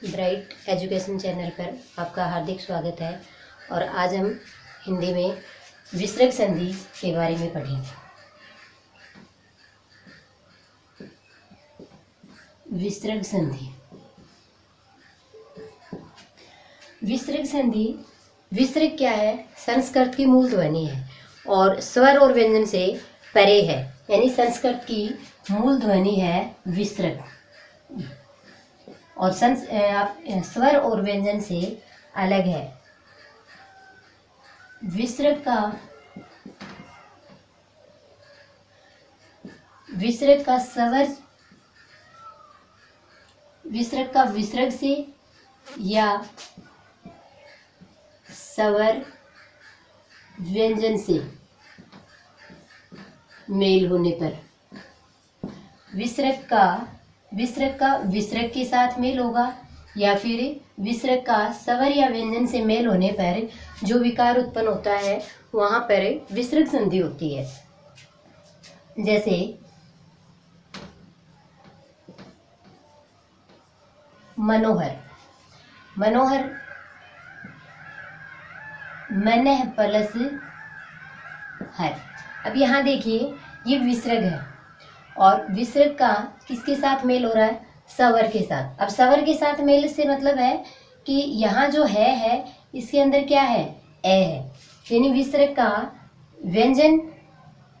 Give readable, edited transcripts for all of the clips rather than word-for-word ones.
Bright education channel पर आपका हार्दिक स्वागत है। और आज हम हिंदी में विसर्ग संधि के बारे में पढ़ेंगे। विसर्ग संधि। विसर्ग संधि, विसर्ग क्या है? संस्कृत की मूल ध्वनि है और स्वर और व्यंजन से परे है, यानी संस्कृत की मूल ध्वनि है विसर्ग और स्वर और व्यंजन से अलग है। विसर्ग का स्वर विसर्ग से या स्वर व्यंजन से मेल होने पर विसर्ग का विसर्ग के साथ मेल होगा, या फिर विसर्ग का स्वर या व्यंजन से मेल होने पर जो विकार उत्पन्न होता है वहां पर विसर्ग संधि होती है। जैसे मनोहर, मनः प्लस हर। अब यहाँ देखिए, ये विसर्ग है और विसर्ग का किसके साथ मेल हो रहा है? स्वर के साथ। अब स्वर के साथ मेल से मतलब है कि यहाँ जो है इसके अंदर क्या है? ए है, यानी विसर्ग का व्यंजन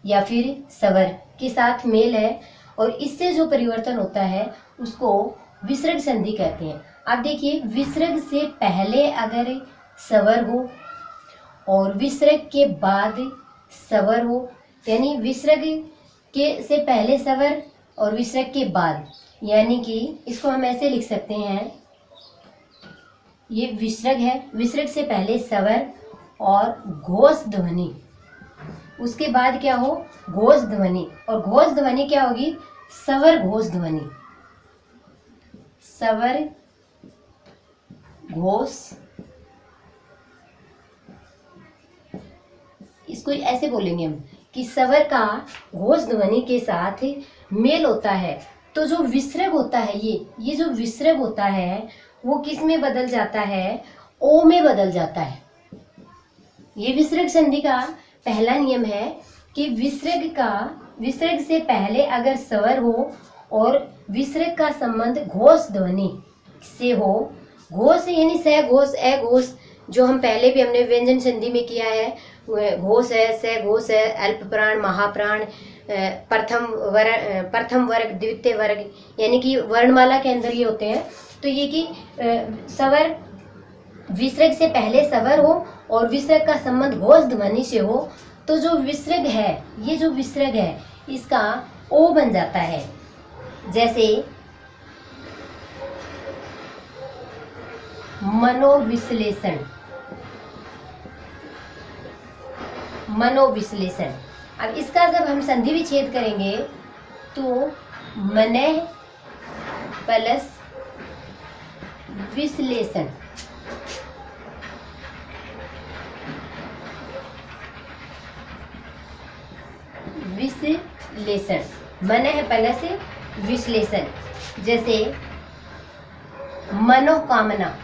या फिर स्वर के साथ मेल है और इससे जो परिवर्तन होता है उसको विसर्ग संधि कहते हैं। अब देखिए, विसर्ग से पहले अगर स्वर हो और विसर्ग के बाद स्वर हो, यानी विसर्ग के से पहले स्वर और विसर्ग के बाद, यानी कि इसको हम ऐसे लिख सकते हैं, ये विसर्ग है, विसर्ग से पहले स्वर और घोष ध्वनि, उसके बाद क्या हो? घोष ध्वनि। और घोष ध्वनि क्या होगी? स्वर घोष ध्वनि, स्वर घोष। इसको ऐसे बोलेंगे हम कि स्वर का घोष ध्वनि के साथ मेल होता है तो जो विसर्ग होता है, ये जो विसर्ग होता है वो किस में बदल जाता है? ओ में बदल जाता है। ये विसर्ग संधि का पहला नियम है कि विसर्ग से पहले अगर स्वर हो और विसर्ग का संबंध घोष ध्वनि से हो, घोष यानी स घोष ए घोष, जो हम पहले भी हमने व्यंजन संधि में किया है, घोष है, स घोष है, अल्प प्राण, महाप्राण, प्रथम वर्ग, द्वितीय वर्ग, यानी कि वर्णमाला के अंदर ये होते हैं। तो ये कि स्वर विसर्ग से पहले स्वर हो और विसर्ग का संबंध घोष ध्वनि से हो तो जो विसर्ग है, ये जो विसर्ग है इसका ओ बन जाता है। जैसे मनोविश्लेषण, अब इसका जब हम संधि विच्छेद करेंगे तो मनः प्लस विश्लेषण, मनः प्लस विश्लेषण। जैसे मनोकामना,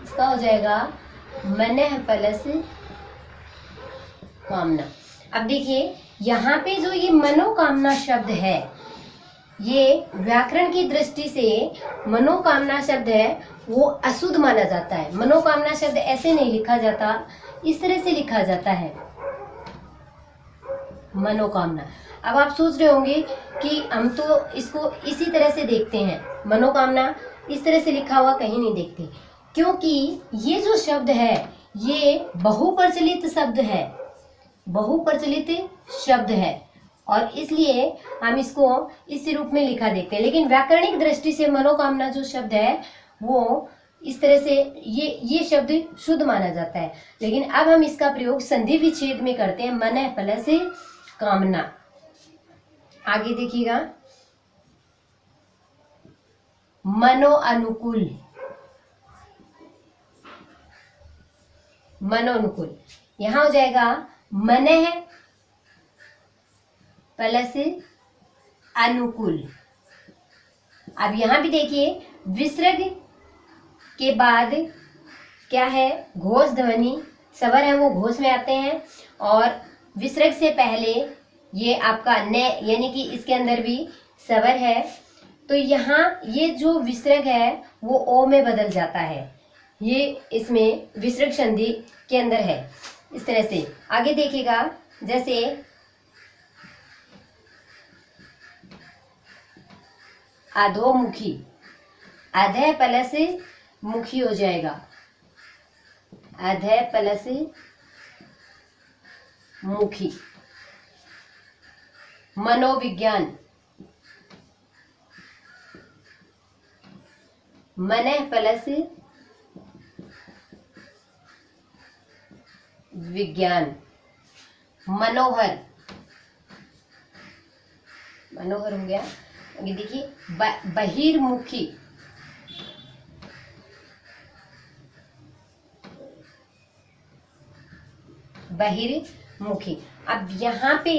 इसका हो जाएगा मनः प्लस कामना। अब देखिए, यहाँ पे जो ये मनोकामना शब्द है, ये व्याकरण की दृष्टि से मनोकामना शब्द है वो अशुद्ध माना जाता है। मनोकामना शब्द ऐसे नहीं लिखा जाता, इस तरह से लिखा जाता है, मनोकामना। अब आप सोच रहे होंगे कि हम तो इसको इसी तरह से देखते हैं, मनोकामना इस तरह से लिखा हुआ कहीं नहीं देखते, क्योंकि ये जो शब्द है ये बहुप्रचलित शब्द है और इसलिए हम इसको इस रूप में लिखा देखते हैं। लेकिन व्याकरणिक दृष्टि से मनोकामना जो शब्द है वो इस तरह से ये शब्द शुद्ध माना जाता है। लेकिन अब हम इसका प्रयोग संधि विच्छेद में करते हैं, मनः प्लस कामना। आगे देखिएगा, मनो अनुकूल, यहाँ हो जाएगा मनः प्लस अनुकूल। अब यहाँ भी देखिए विसर्ग के बाद क्या है, घोष ध्वनि, स्वर है वो घोष में आते हैं, और विसर्ग से पहले ये आपका न, यानी कि इसके अंदर भी स्वर है, तो यहाँ ये जो विसर्ग है वो ओ में बदल जाता है। ये इसमें विसर्ग संधि के अंदर है। इस तरह से आगे देखिएगा, जैसे अधोमुखी, अधः प्लस मुखी हो जाएगा, अधः प्लस मुखी। मनोविज्ञान, मनः प्लस विज्ञान। मनोहर, मनोहर हो गया। आगे देखिए बहिर्मुखी, बहिर्मुखी। अब यहाँ पे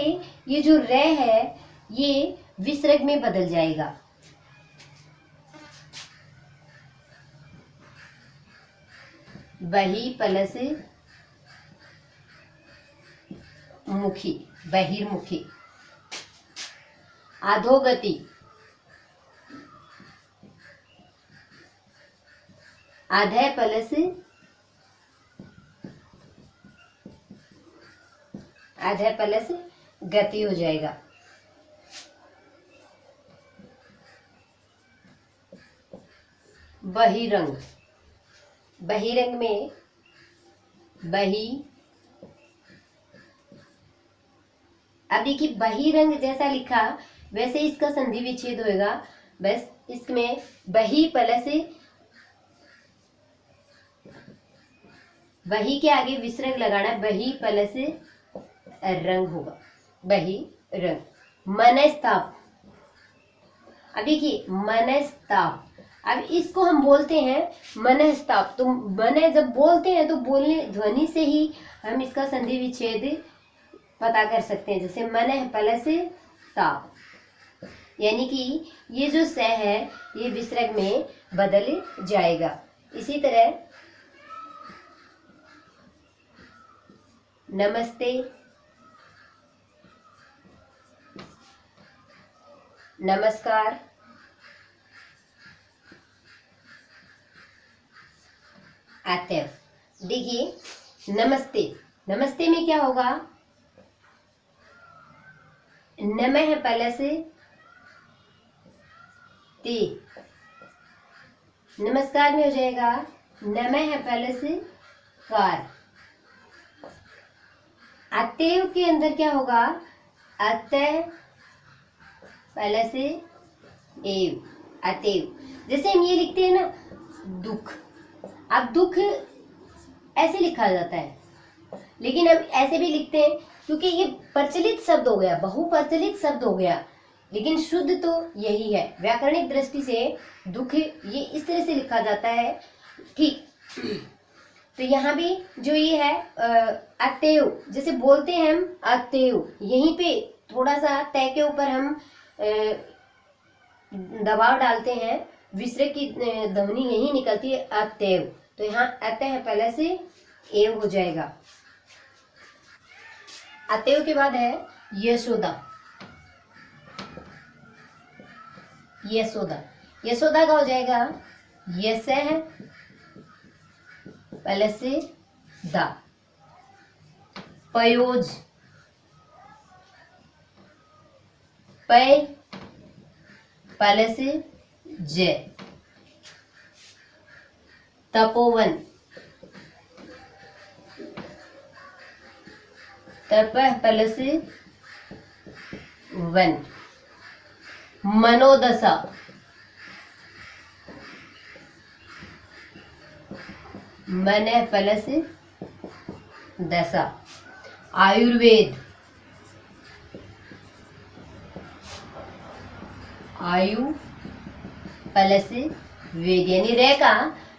ये जो रे है ये विसर्ग में बदल जाएगा, बहि प्लस मुखी, बहिर्मुखी। अधोगति, अधः प्लस गति हो जाएगा। बहिरंग, बहिरंग में बही, अब देखिए बहिरंग जैसा लिखा वैसे इसका संधि विच्छेद होएगा, बस इसमें बही प्लस, बही के आगे विसर्ग लगाना, बही प्लस रंग होगा, बही रंग। मनस्ताप, अब देखिए मनस्ताप, अब इसको हम बोलते हैं मनस्ताप। तो मन जब बोलते हैं तो बोलने ध्वनि से ही हम इसका संधि विच्छेद पता कर सकते हैं, जैसे मन प्लस ताप, यानी कि ये जो स है ये विसर्ग में बदल जाएगा। इसी तरह नमस्ते, नमस्कार, आते। देखिए नमस्ते, नमस्ते में क्या होगा, नमः प्लस ते, नमस्कार में हो जाएगा नमः प्लस कार। अतएव के अंदर क्या होगा, अतः प्लस एव, अतएव। जैसे हम ये लिखते हैं ना दुख, अब दुख ऐसे लिखा जाता है, लेकिन हम ऐसे भी लिखते हैं क्योंकि ये प्रचलित शब्द हो गया, बहुप्रचलित शब्द हो गया, लेकिन शुद्ध तो यही है। व्याकरणिक दृष्टि से दुख ये इस तरह से लिखा जाता है, ठीक। तो यहाँ भी जो ये है अतएव, जैसे बोलते हैं हम अतएव, यहीं पे थोड़ा सा तय के ऊपर हम दबाव डालते हैं, विसर्ग की ध्वनि यही निकलती है अतएव, तो यहाँ अतः पहले से एव हो जाएगा। अतएव के बाद है यशोदा, यशोदा, यशोदा का हो जाएगा यस है पहले से दा। पयोज, पय पहले से जय। तपोवन, तपह पहले से वन। मनोदशा, मन प्लस दशा। आयुर्वेद, आयु प्लस वेद, यानी रे का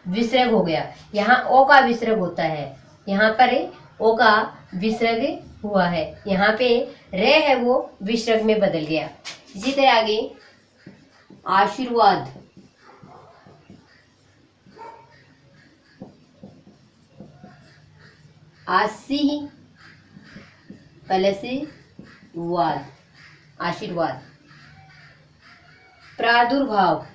विसर्ग हो गया, यहाँ ओ का विसर्ग होता है, यहाँ पर ओ का विसर्ग हुआ है, यहाँ पे रे है वो विसर्ग में बदल गया। इसी तरह आगे आशीर्वाद, आशी प्लस वाद, आशीर्वाद। प्रादुर्भाव,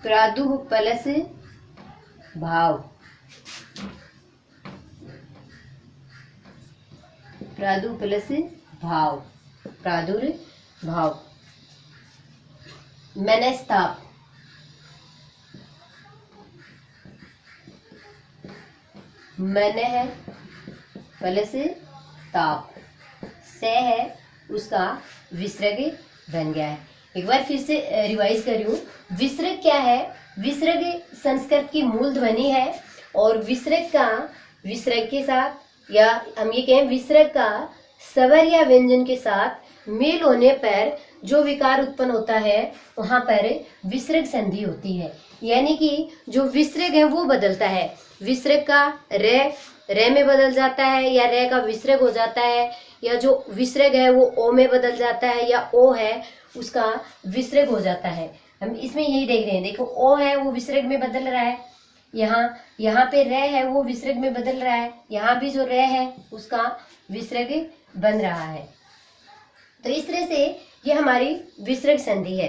प्रादु प्लस भाव, प्रादु प्लस भाव, प्रादुर्भाव। मनस्ताप, मन है प्लस ताप, से है उसका विसर्ग बन गया है। एक बार फिर से रिवाइज कर रही हूँ। विसर्ग क्या है? विसर्ग संस्कृत की मूल ध्वनि है और विसर्ग के साथ या हम ये कहें विसर्ग का स्वर या व्यंजन के साथ मेल होने पर जो विकार उत्पन्न होता है वहां पर विसर्ग संधि होती है। यानी कि जो विसर्ग है वो बदलता है। विसर्ग का रे में बदल जाता है या रे का विसर्ग हो जाता है, या जो विसर्ग है वो ओ में बदल जाता है या ओ है उसका विसर्ग हो जाता है। हम इसमें यही देख रहे हैं। देखो ओ है वो विसर्ग में बदल रहा है, यहाँ पे रे है वो विसर्ग में बदल रहा है, यहाँ भी जो रे है उसका विसर्ग बन रहा है। तो इस तरह से ये हमारी विसर्ग संधि है।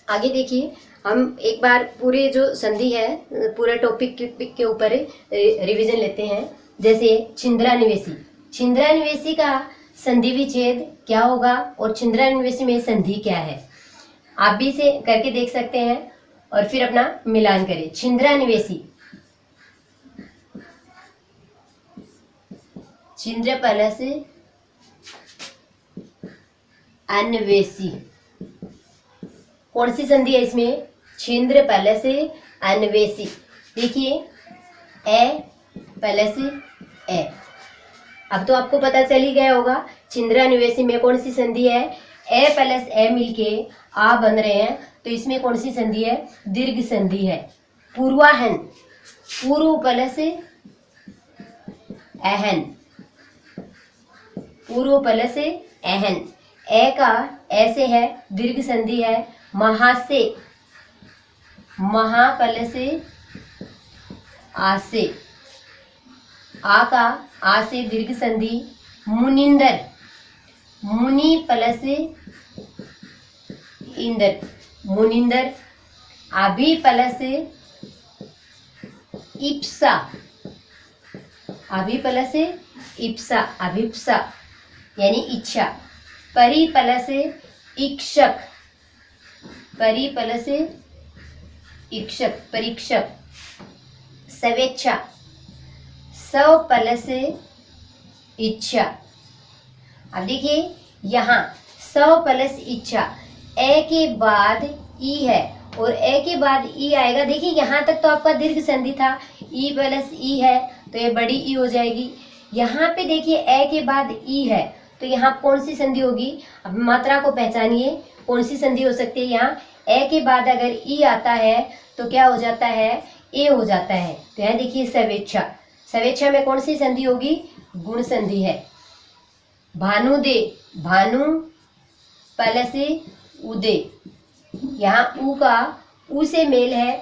आगे देखिए, हम एक बार पूरे जो संधि है पूरे टॉपिक के ऊपर रिवीजन लेते हैं। जैसे छिंद्रानिवेशी, छिंद्रानिवेशी का संधि विच्छेद क्या होगा और छिंद्रानिवेशी में संधि क्या है, आप भी इसे करके देख सकते हैं और फिर अपना मिलान करें। छिंद्रानिवेशी, छिंद्र प्लस अन्वेषी, कौन सी संधि है इसमें? छिंद्र प्लस अन्वेषी। देखिए ए प्लस ए, अब तो आपको पता चल ही गया होगा छिंद्रानिवेशी में कौन सी संधि है। ए प्लस ए मिलके आ बन रहे हैं, तो इसमें कौन सी संधि है? दीर्घ संधि है। पूर्वाहन, पूर्व प्लस अहन, पूर्व प्लस अहन, ए का ऐसे है दीर्घ संधि है। महासे, महा प्लस आसे, आ का आ से दीर्घ संधि। मुनिंदर, मुनि प्लस इंदर, मुनिंदर। अभी प्लस इप्सा, अभी प्लस इप्सा, अभिप्सा यानी इच्छा। परि प्लस इक्षक, परि प्लस इक्षक, परीक्षक। स्वेच्छा, सव प्लस इच्छा। अब देखिए यहाँ सव प्लस इच्छा, ए के बाद ई है और ए के बाद ई आएगा। देखिए यहाँ तक तो आपका दीर्घ संधि था, ई प्लस ई है तो ये बड़ी ई हो जाएगी। यहाँ पे देखिए ए के बाद ई है तो यहाँ कौन सी संधि होगी? अब मात्रा को पहचानिए, कौन सी संधि हो सकती है? यहाँ ए के बाद अगर ई आता है तो क्या हो जाता है? ए हो जाता है। तो यहाँ देखिए स्वेच्छा, स्वेच्छा में कौन सी संधि होगी? गुण संधि है। भानुदे, भानु प्लस उदय, यहाँ ऊ का ऊ से मेल है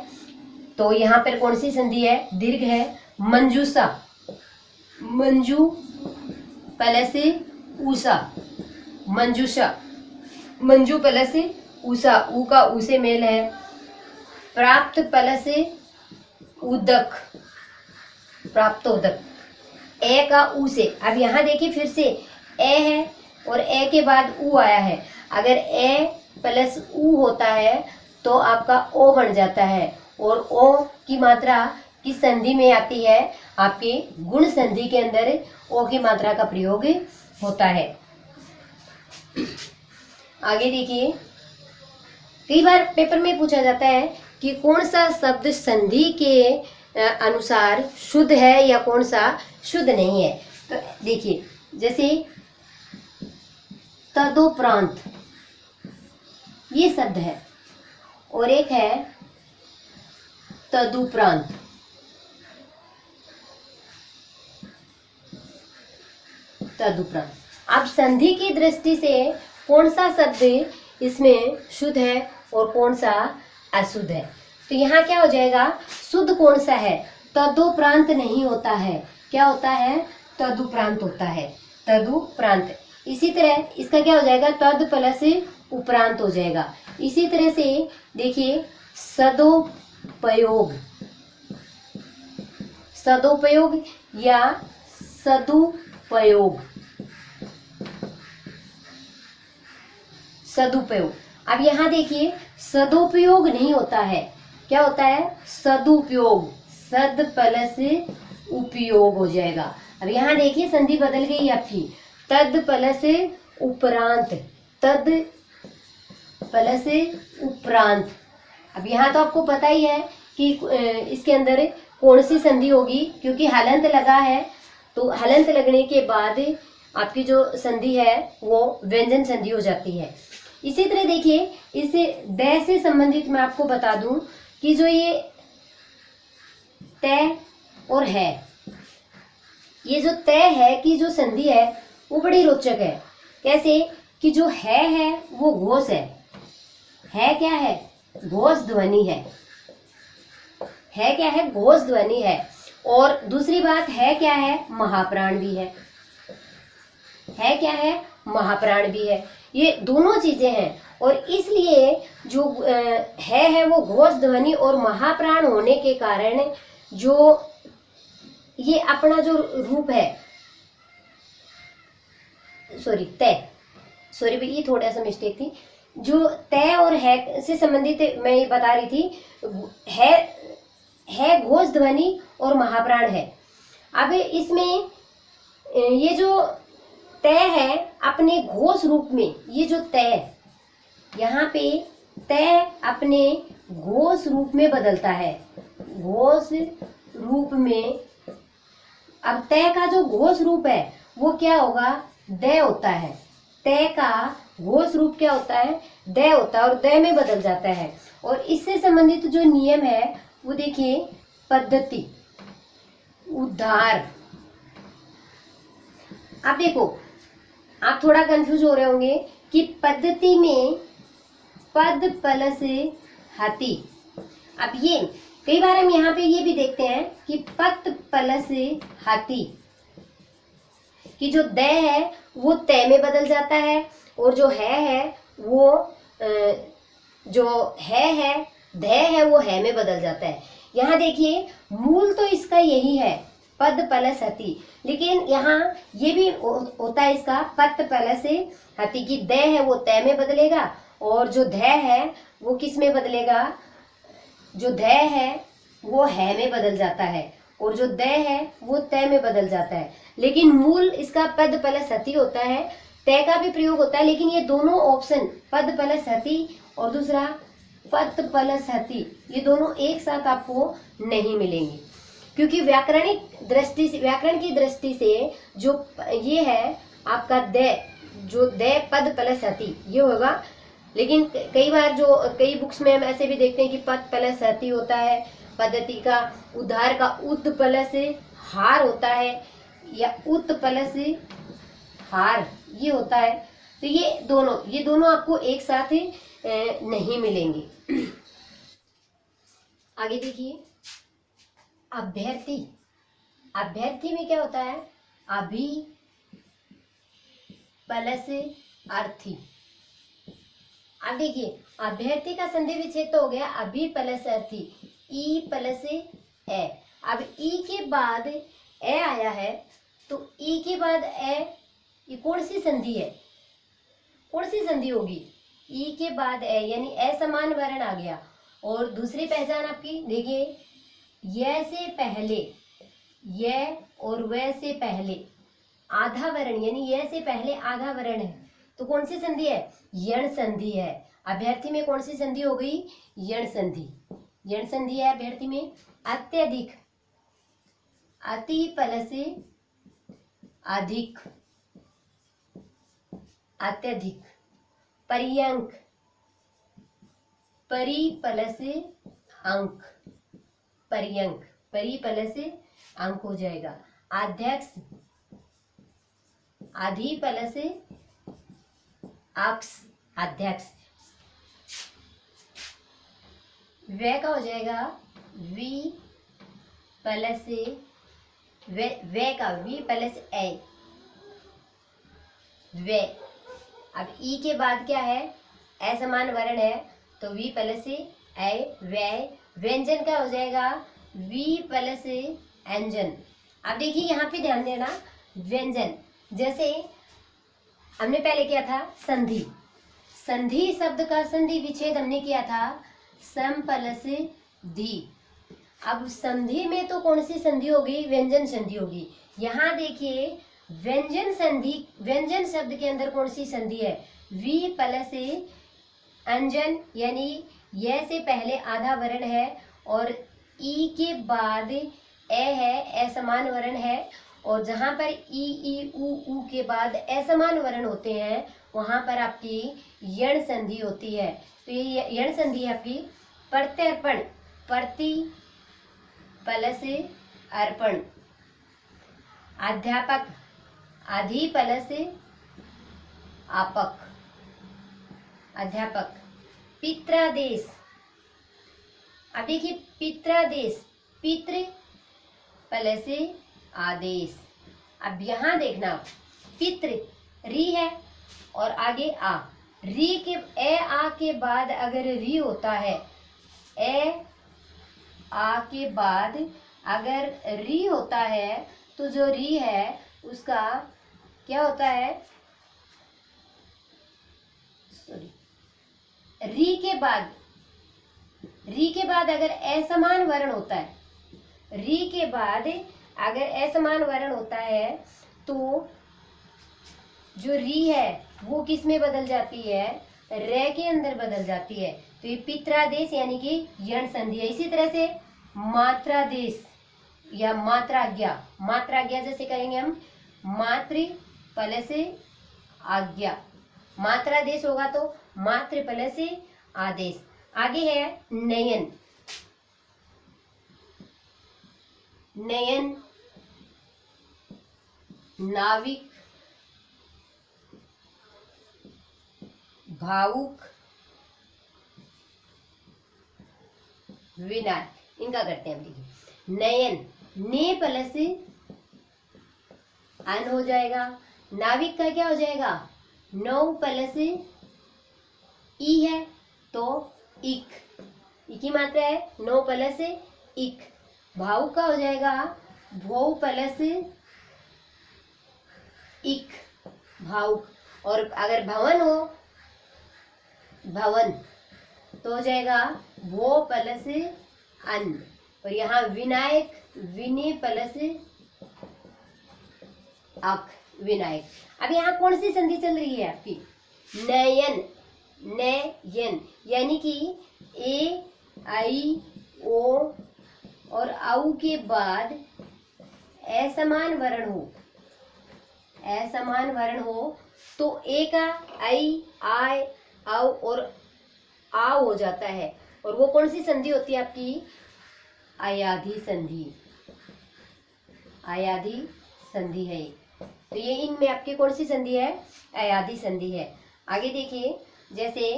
तो यहाँ पर कौन सी संधि है? दीर्घ है। मंजूसा, मंजू प्लस ऊषा, मंजूषा, मंजू प्लस ऊषा, ऊ का ऊ से मेल है। प्राप्त प्लस उदक, प्राप्तोदक, ए का ऊ से। अब यहाँ देखिए फिर से ए है और ए के बाद ऊ आया है। अगर ए प्लस ऊ होता है तो आपका ओ बन जाता है और ओ की मात्रा किस संधि में आती है? आपके गुण संधि के अंदर ओ की मात्रा का प्रयोग होता है। आगे देखिए, कई बार पेपर में पूछा जाता है कि कौन सा शब्द संधि के अनुसार शुद्ध है या कौन सा शुद्ध नहीं है। तो देखिए जैसे तदोपरांत ये शब्द है और एक है तदुपरांत। तदुपरांत। अब संधि की दृष्टि से कौन सा शब्द इसमें शुद्ध है और कौन सा अशुद्ध है? तो यहाँ क्या हो जाएगा, शुद्ध कौन सा है, तदुपरांत नहीं होता है, क्या होता है, तदुपरांत होता है, तदुपरांत। इसी तरह इसका क्या हो जाएगा, तद प्लस उपरांत हो जाएगा। इसी तरह से देखिए सदुपयोग, सदुपयोग या सदुपयोग, सदुपयोग। अब यहाँ देखिए सदुपयोग नहीं होता है, क्या होता है, सदुपयोग, सद प्लस उपयोग हो जाएगा। अब यहाँ देखिए संधि बदल गई आपकी, तद प्लस उपरांत, तद प्लस उपरांत। अब यहाँ तो आपको पता ही है कि इसके अंदर कौन सी संधि होगी, क्योंकि हलंत लगा है, तो हलंत लगने के बाद आपकी जो संधि है वो व्यंजन संधि हो जाती है। इसी तरह देखिए इस द से संबंधित मैं आपको बता दूं कि जो ये तय और है, ये जो तय है कि जो संधि है वो बड़ी रोचक है। कैसे कि जो है वो घोष है क्या है, घोष ध्वनि है क्या है, घोष ध्वनि है। और दूसरी बात है क्या है, महाप्राण भी है क्या है, महाप्राण भी है। ये दोनों चीजें हैं और इसलिए जो है वो घोष ध्वनि और महाप्राण होने के कारण जो ये अपना जो रूप है, सॉरी भाई ये थोड़ा सा मिस्टेक थी, जो तय और है से संबंधित मैं ये बता रही थी, है घोष ध्वनि और महाप्राण है। अब इसमें ये जो तय है अपने घोष रूप में, ये जो तय यहाँ पे तय अपने घोष रूप में बदलता है, घोष रूप में। अब तय का जो घोष रूप है वो क्या होगा, द होता है। तय का घोष रूप क्या होता है, द होता है और द में बदल जाता है। और इससे संबंधित जो नियम है वो देखिए, पद्धति, उद्धार। अब देखो आप थोड़ा कंफ्यूज हो रहे होंगे कि पद्धति में पद प्लस हति। अब ये कई बार हम यहाँ पे ये भी देखते हैं कि पत प्लस हति, कि जो द है वो तय में बदल जाता है और जो है वो जो है ध है वो है में बदल जाता है। यहाँ देखिए मूल तो इसका यही है, पद प्लस हति, लेकिन यहाँ ये भी होता है इसका पत प्लस हति, की द है वो तय में बदलेगा और जो ध है वो किस में बदलेगा, जो ध है वो है में बदल जाता है और जो द है वो तय में बदल जाता है। लेकिन मूल इसका पद प्लस हति होता है, तय का भी प्रयोग होता है, लेकिन ये दोनों ऑप्शन पद प्लस हति और दूसरा पद प्लस हति, ये दोनों एक साथ आपको नहीं मिलेंगे, क्योंकि व्याकरण की दृष्टि से जो ये है आपका द, जो द पद प्लस हति ये होगा। लेकिन कई बार जो कई बुक्स में हम ऐसे भी देखते हैं कि पद प्लस हति होता है, पद्धति का, उद्धार का उत प्लस हार होता है या उत प्लस हार ये होता है। तो ये दोनों आपको एक साथ नहीं मिलेंगे। आगे देखिए अभ्यर्थी, अभ्यर्थी में क्या होता है, अभि प्लस अर्थी। अब देखिए अभ्यर्थी का संधि विच्छेद तो हो गया, अभि प्लस अर्थी, ई प्लस ए। अब ई के बाद ए आया है, तो ई के बाद ए, ये कौन सी संधि है, कौन सी संधि होगी, ई के बाद ए, यानी असमान वर्ण आ गया। और दूसरी पहचान आपकी देखिए, य से पहले, य और व से पहले आधा वर्ण, यानी य से पहले आधा वर्ण है, तो कौन सी संधि है, यण संधि है। अभ्यर्थी में कौन सी संधि हो गई, यण संधि, यण संधि है अभ्यर्थी में। अत्यधिक, अति प्लस अधिक, अत्यधिक। पर्यंक, परि प्लस अंक, पर्यंक, परि प्लस अंक हो जाएगा। अध्यक्ष, आधि प्लस अक्ष अध्यक्ष। वे का हो जाएगा वी प्लस वे का वी प्लस ए वे। अब ई के बाद क्या है, असमान वर्ण है तो वी प्लस ए वे। व्यंजन का हो जाएगा वी प्लस अंजन। अब देखिए यहाँ पे ध्यान देना, व्यंजन जैसे हमने पहले किया था संधि, संधि शब्द का संधि विच्छेद हमने किया था सम प्लस धी। अब संधि में तो कौन सी संधि होगी, व्यंजन संधि होगी। यहाँ देखिए व्यंजन संधि, व्यंजन शब्द के अंदर कौन सी संधि है, वी प्लस अंजन, यानी यह से पहले आधा वर्ण है और ई के बाद ए है, असमान वर्ण है। और जहां पर ई ऊ के बाद असमान वर्ण होते हैं वहां पर आपकी यण संधि होती है। तो ये यण संधि है आपकी प्रत्यर्पण, प्रति प्लस अर्पण। अध्यापक, आधि प्लस आपक, अध्यापक। पित्रादेश, अब देखिए पित्रादेश, पितृ प्लस आदेश। अब यहां देखना, पितृ री है और आगे आ, री के ए आ के बाद अगर री होता है, ए आ के बाद अगर री होता है तो जो री है उसका क्या होता है, सॉरी, री के बाद अगर असमान वर्ण होता है, री के बाद अगर असमान वर्ण होता है तो जो री है वो किस में बदल जाती है, रे के अंदर बदल जाती है। तो ये पित्रादेश यानी कि यण संधि है। इसी तरह से मात्रादेश या मात्राज्ञा, मात्राज्ञा जैसे करेंगे हम मातृ प्लस आज्ञा, मात्रादेश होगा तो मातृ प्लस आदेश। आगे है नयन, नयन, नाविक, भावुक, विनायक। इनका करते हैं हम, देखिए नयन, ने प्लस अन हो जाएगा। नाविक का क्या हो जाएगा, नौ प्लस ई है तो इक, ई की मात्रा है, नौ प्लस इक। भावुक का हो जाएगा भौ प्लस इक, भावुक। और अगर भवन हो, भवन तो हो जाएगा वो प्लस अन। और यहाँ विनायक, विनय प्लस अक, विनायक। अब यहाँ कौन सी संधि चल रही है आपकी, नयन, नयन, यानी कि ए आई ओ और आउ के बाद असमान वर्ण हो, असमान वर्ण हो तो ए का आई आय आउ और आ हो जाता है। और वो कौन सी संधि होती है आपकी, अयाधि संधि, अयाधि संधि है। तो ये इनमें आपकी कौन सी संधि है, अयाधि संधि है। आगे देखिए जैसे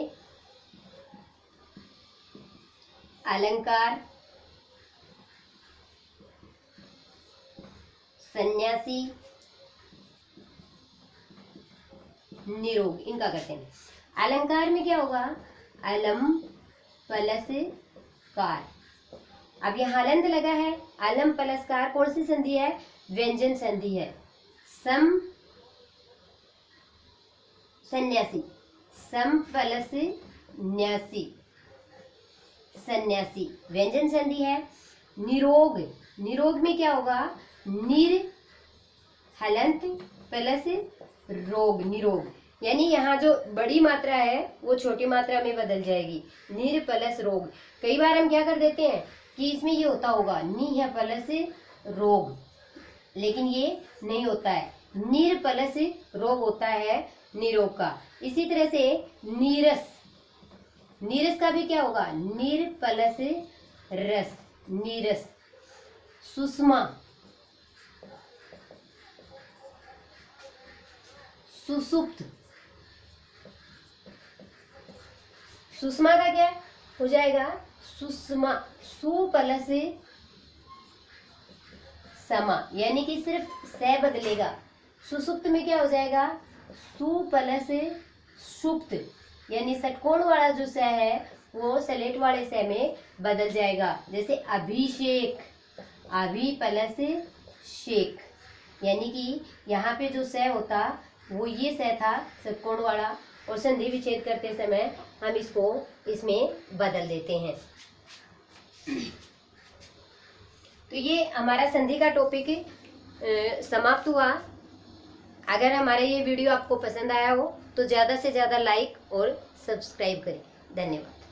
अलंकार, सन्यासी, निरोग। इनका करते हैं। अलंकार में क्या होगा, अलम प्लस कार। अब यहाँ हलंत लगा है, अलम प्लस कार कौन सी संधि है, व्यंजन संधि है। सम सन्यासी, सम प्लस न्यासी, सन्यासी व्यंजन संधि है। निरोग, निरोग में क्या होगा, निर हलंत प्लस रोग, निरोग। यानी यहाँ जो बड़ी मात्रा है वो छोटी मात्रा में बदल जाएगी, निर प्लस रोग। कई बार हम क्या कर देते हैं कि इसमें ये होता होगा नि है प्लस रोग, लेकिन ये नहीं होता है, निर प्लस रोग होता है निरोग का। इसी तरह से नीरस, नीरस का भी क्या होगा, निर प्लस रस, नीरस। सुषमा, सुसुप्त। सुषमा का क्या हो जाएगा? सुषमा, सु प्लस समा, यानी कि सिर्फ से बदलेगा। सुसुप्त में क्या हो जाएगा? सु प्लस सुप्त, यानी षटकोण वाला जो स है वो सलेट वाले स में बदल जाएगा। जैसे अभिषेक, अभि प्लस शेक, यानी कि यहाँ पे जो स होता वो ये स था षटकोण वाला, और संधि विच्छेद करते समय हम इसको इसमें बदल देते हैं। तो ये हमारा संधि का टॉपिक समाप्त हुआ। अगर हमारा ये वीडियो आपको पसंद आया हो तो ज़्यादा से ज़्यादा लाइक और सब्सक्राइब करें। धन्यवाद।